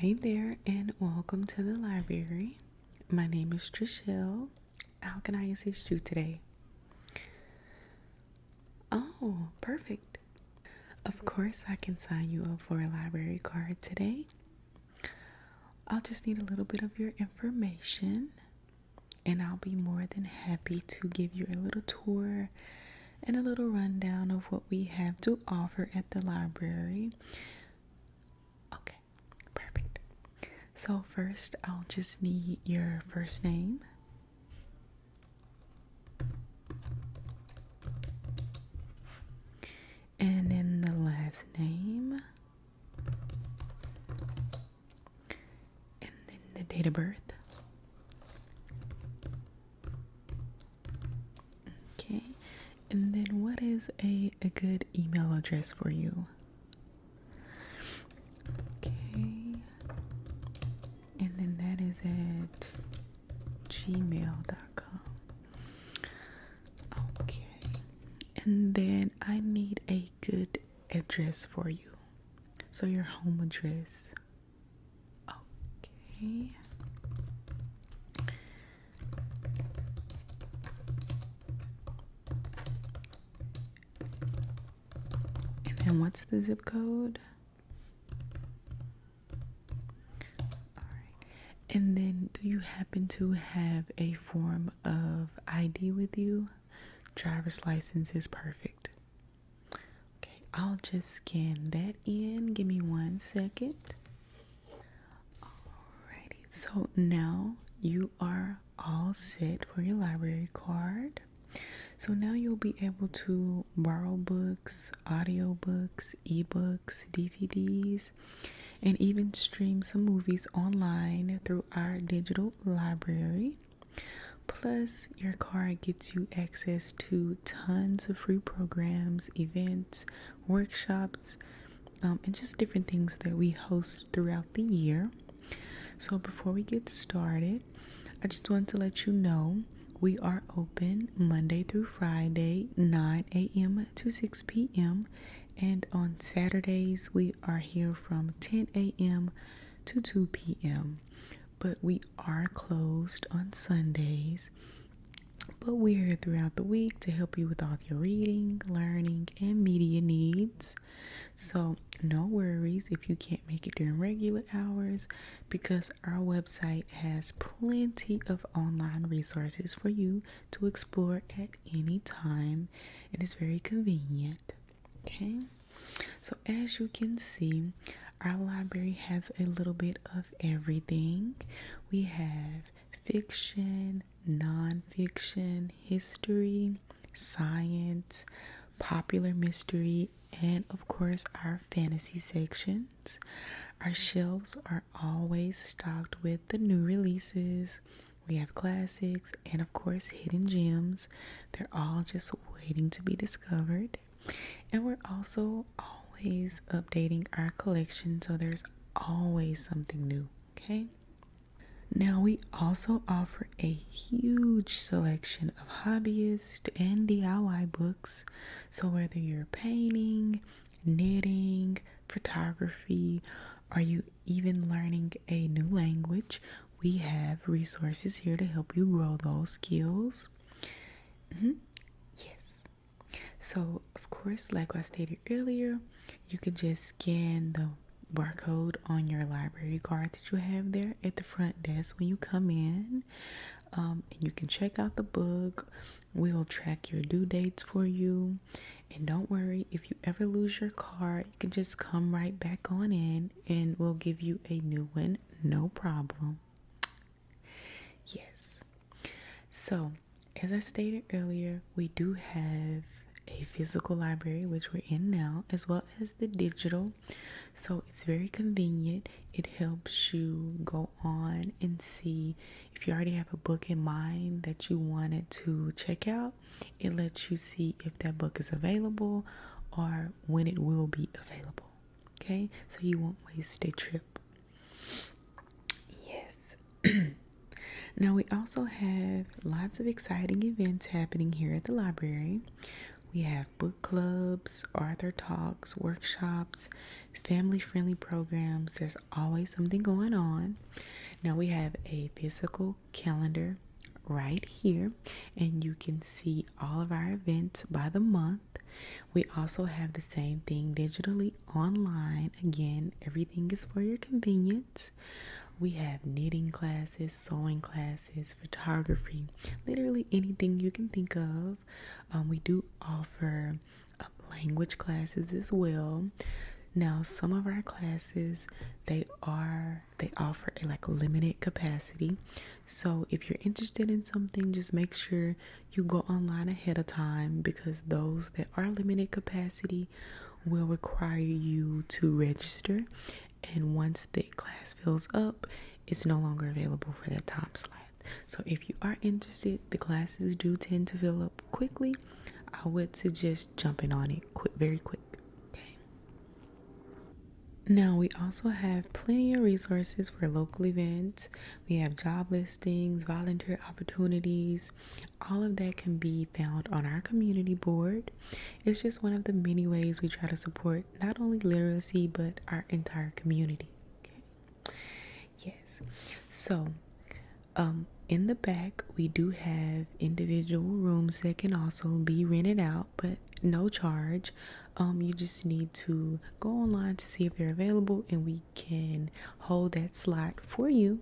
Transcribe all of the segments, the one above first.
Hey there, and welcome to the library. My name is Trishelle. How can I assist you today? Oh, perfect. Of course, I can sign you up for a library card today. I'll just need a little bit of your information, and I'll be more than happy to give you a little tour and a little rundown of what we have to offer at the library. Okay, perfect. So, first, I'll just need your first name. And then the last name. And then the date of birth. Okay. And then what is a good email address for you? Okay. And then that is at gmail.com. Okay. And then I need a good address for you. So your home address. Okay. And then what's the zip code? Alright. And then do you happen to have a form of ID with you? Driver's license is perfect. Okay, I'll just scan that in. Give me 1 second. Alrighty, so now you are all set for your library card. So now you'll be able to borrow books, audiobooks, ebooks, DVDs, and even stream some movies online through our digital library. Plus, your card gets you access to tons of free programs, events, workshops, and just different things that we host throughout the year. So before we get started, I just want to let you know we are open Monday through Friday, 9 a.m. to 6 p.m. And on Saturdays, we are here from 10 a.m. to 2 p.m. But we are closed on Sundays. But we're here throughout the week to help you with all your reading, learning, and media needs. So no worries if you can't make it during regular hours, because our website has plenty of online resources for you to explore at any time. It is very convenient. Okay, so as you can see, our library has a little bit of everything. We have fiction, nonfiction, history, science, popular mystery, and of course our fantasy sections. Our shelves are always stocked with the new releases. We have classics and of course hidden gems. They're all just waiting to be discovered. And we're also always updating our collection, so there's always something new. Okay, now we also offer a huge selection of hobbyist and DIY books. So whether you're painting, knitting, photography, or you even learning a new language, we have resources here to help you grow those skills. Yes. So of course, like I stated earlier, you can just scan the barcode on your library card that you have there at the front desk when you come in, and you can check out the book. We'll track your due dates for you, and don't worry, if you ever lose your card, you can just come right back on in and we'll give you a new one, no problem. Yes. So as I stated earlier, we do have a physical library, which we're in now, as well as the digital. So it's very convenient. It helps you go on and see if you already have a book in mind that you wanted to check out. It lets you see if that book is available or when it will be available. Okay, so you won't waste a trip. Yes. Now we also have lots of exciting events happening here at the library. We have book clubs, author talks, workshops, family-friendly programs. There's always something going on. Now we have a physical calendar right here, and you can see all of our events by the month. We also have the same thing digitally online. Again, everything is for your convenience. We have knitting classes, sewing classes, photography, literally anything you can think of. We do offer language classes as well. Now, some of our classes, they offer a limited capacity. So if you're interested in something, just make sure you go online ahead of time, because those that are limited capacity will require you to register. And once the class fills up, it's no longer available for that time slot. So if you are interested, the classes do tend to fill up quickly. I would suggest jumping on it very quick. Now, we also have plenty of resources for local events. We have job listings, volunteer opportunities. All of that can be found on our community board. It's just one of the many ways we try to support not only literacy, but our entire community. Okay. Yes. So, in the back, we do have individual rooms that can also be rented out, but no charge. You just need to go online to see if they're available, and we can hold that slot for you.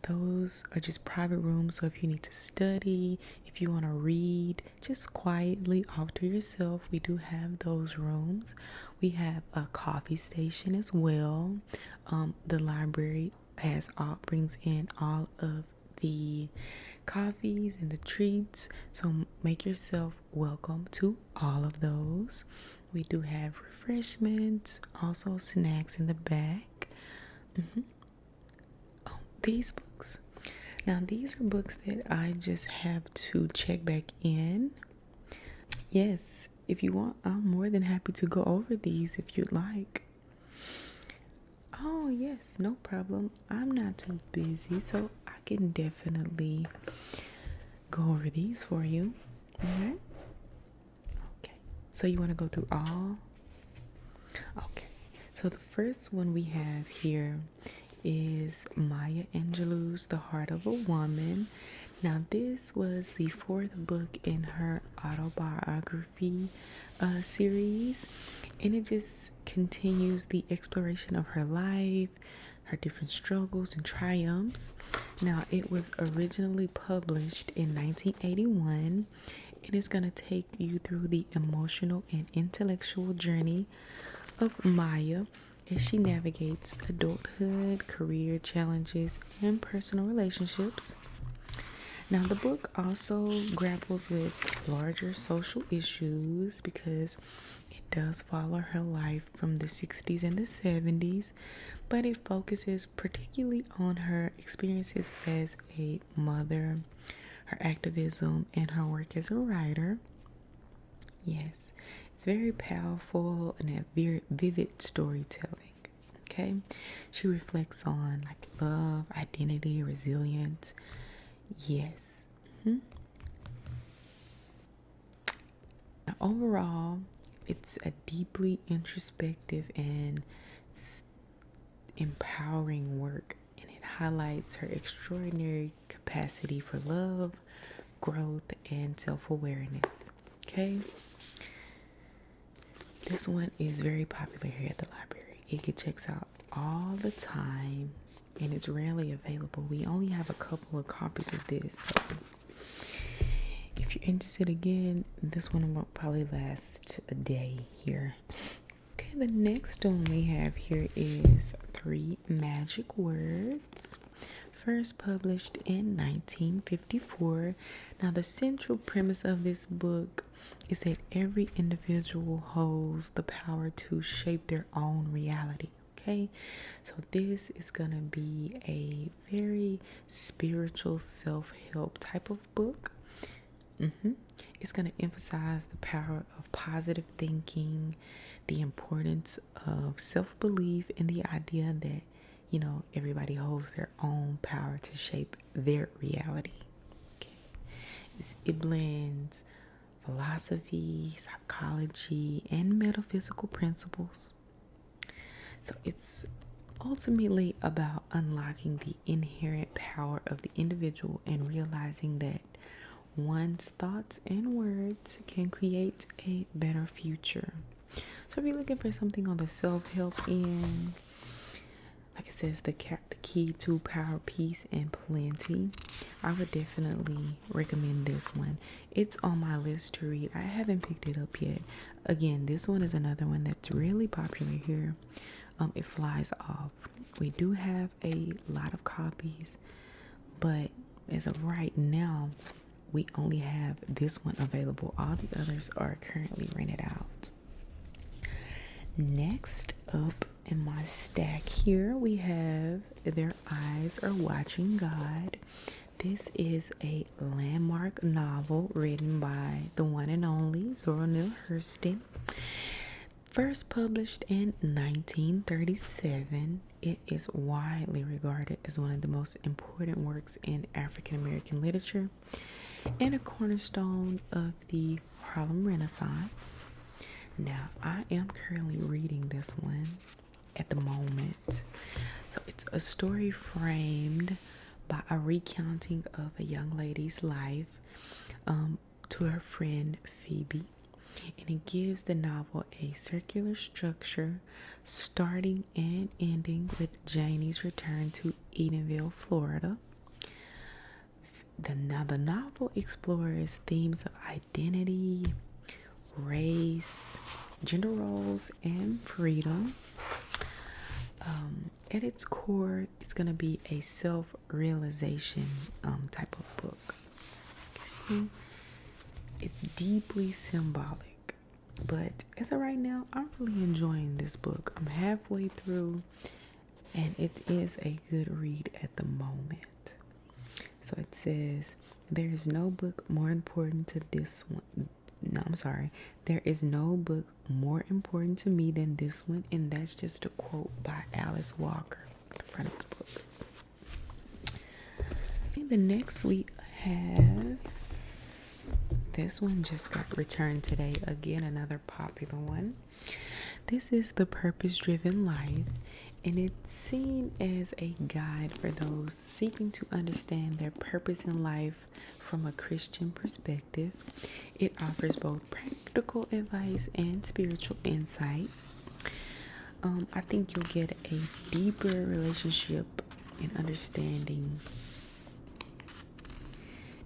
Those are just private rooms, so if you need to study, if you want to read just quietly off to yourself, we do have those rooms. We have a coffee station as well. The library brings in all of the coffees and the treats, so make yourself welcome to all of those. We do have refreshments, also snacks in the back. Oh, these books. Now, these are books that I just have to check back in. Yes, if you want, I'm more than happy to go over these if you'd like. Oh, yes, no problem. I'm not too busy, so I can definitely go over these for you. Okay. Okay. So you want to go through all? Okay. So the first one we have here is Maya Angelou's The Heart of a Woman. Now, this was the fourth book in her autobiography series, and it just continues the exploration of her life, her different struggles and triumphs. Now, it was originally published in 1981, and it's going to take you through the emotional and intellectual journey of Maya as she navigates adulthood, career challenges, and personal relationships. Now, the book also grapples with larger social issues because it does follow her life from the 60s and the 70s, but it focuses particularly on her experiences as a mother, her activism, and her work as a writer. Yes, it's very powerful and a very vivid storytelling. Okay, she reflects on love, identity, resilience. Yes. Now, overall, it's a deeply introspective and empowering work, and it highlights her extraordinary capacity for love, growth, and self-awareness. Okay. This one is very popular here at the library. It gets checks out all the time, and it's rarely available. We only have a couple of copies of this, so if you're interested, again, this one will probably last a day here. Okay, the next one we have here is 3 Magic Words, first published in 1954. Now, the central premise of this book is that every individual holds the power to shape their own reality. Okay, so this is gonna be a very spiritual self-help type of book. It's gonna emphasize the power of positive thinking, the importance of self-belief, and the idea that everybody holds their own power to shape their reality. Okay, it blends philosophy, psychology, and metaphysical principles. So it's ultimately about unlocking the inherent power of the individual and realizing that one's thoughts and words can create a better future. So if you're looking for something on the self-help end, like it says, the key to power, peace, and plenty, I would definitely recommend this one. It's on my list to read. I haven't picked it up yet. Again, this one is another one that's really popular here. It flies off. We do have a lot of copies, but as of right now, we only have this one available. All the others are currently rented out. Next up in my stack here, we have Their Eyes Are Watching God. This is a landmark novel written by the one and only Zora Neale Hurston. First published in 1937, it is widely regarded as one of the most important works in African American literature and a cornerstone of the Harlem Renaissance. Now, I am currently reading this one at the moment. So it's a story framed by a recounting of a young lady's life to her friend Phoebe. And it gives the novel a circular structure, starting and ending with Janie's return to Edenville, Florida. The novel explores themes of identity, race, gender roles, and freedom. At its core, it's going to be a self-realization type of book. Okay? It's deeply symbolic, but as of right now, I'm really enjoying this book. I'm halfway through, and it is a good read at the moment. So it says, there is no book more important to this one. No, I'm sorry. There is no book more important to me than this one, and that's just a quote by Alice Walker at the front of the book. And the next we have, this one just got returned today. Again, another popular one. This is The Purpose-Driven Life, and it's seen as a guide for those seeking to understand their purpose in life from a Christian perspective. It offers both practical advice and spiritual insight. I think you'll get a deeper relationship and understanding.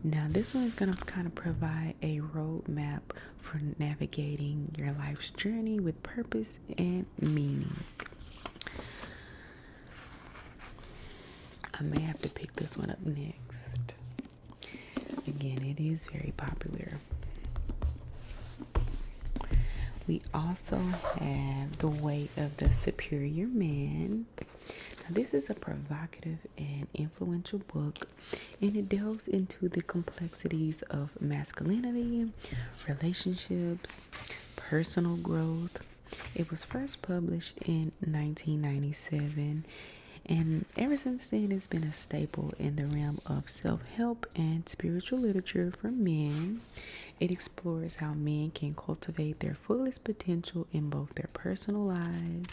Now, this one is going to kind of provide a roadmap for navigating your life's journey with purpose and meaning. I may have to pick this one up next. Again, it is very popular. We also have The Way of the Superior Man. Now, this is a provocative and influential book, and it delves into the complexities of masculinity, relationships, personal growth. It was first published in 1997, and ever since then, it's been a staple in the realm of self-help and spiritual literature for men. It explores how men can cultivate their fullest potential in both their personal lives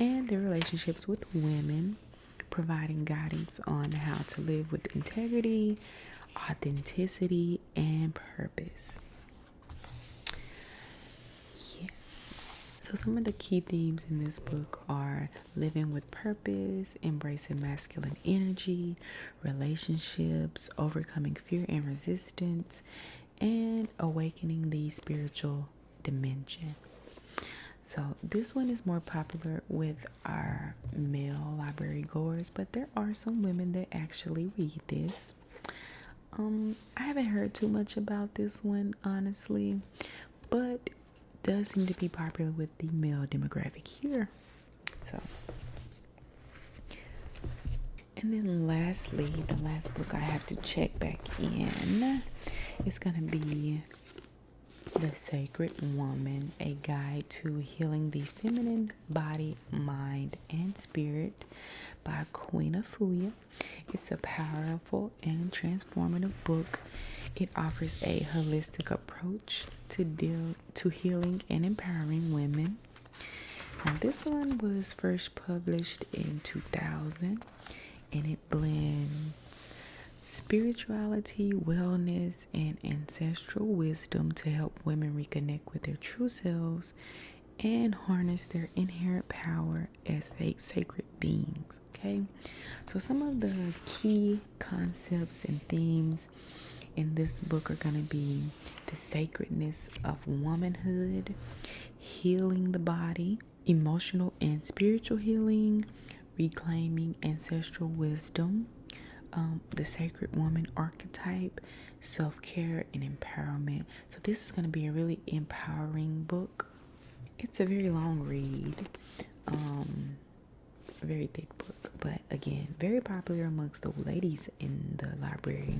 and their relationships with women, providing guidance on how to live with integrity, authenticity, and purpose. So some of the key themes in this book are living with purpose, embracing masculine energy, relationships, overcoming fear and resistance, and awakening the spiritual dimension. So this one is more popular with our male library goers, but there are some women that actually read this. I haven't heard too much about this one, honestly, but does seem to be popular with the male demographic here. So, and then lastly, the last book I have to check back in is going to be The Sacred Woman, A Guide to Healing the Feminine Body, Mind, and Spirit by Queen Afuya. It's a powerful and transformative book. It offers a holistic approach to healing and empowering women. Now, this one was first published in 2000, and it blends spirituality, wellness, and ancestral wisdom to help women reconnect with their true selves and harness their inherent power as sacred beings. Okay, so some of the key concepts and themes in this book are going to be the sacredness of womanhood, healing the body, emotional and spiritual healing, reclaiming ancestral wisdom, the sacred woman archetype, self-care, and empowerment. So this is going to be a really empowering book. It's a very long read, a very thick book, but again, very popular amongst the ladies in the library.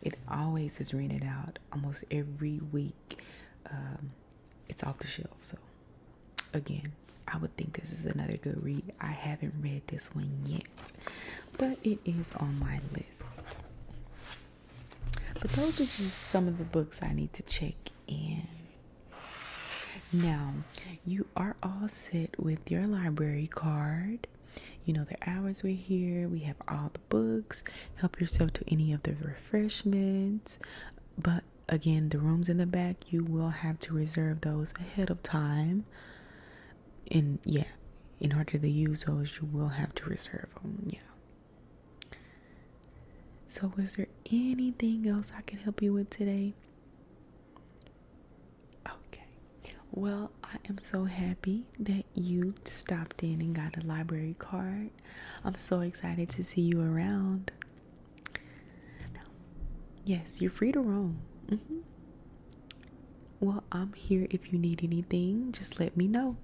It always is rented out almost every week. It's off the shelf, so again, I would think this is another good read. I haven't read this one yet, but it is on my list. But those are just some of the books I need to check in. Now, you are all set with your library card. You know the hours we're here. We have all the books. Help yourself to any of the refreshments. But again, the rooms in the back, you will have to reserve those ahead of time. And yeah, in order to use those, you will have to reserve them. Yeah. So was there anything else I can help you with today? Okay. Well, I am so happy that you stopped in and got a library card. I'm so excited to see you around. Now, yes, you're free to roam. Well, I'm here if you need anything. Just let me know.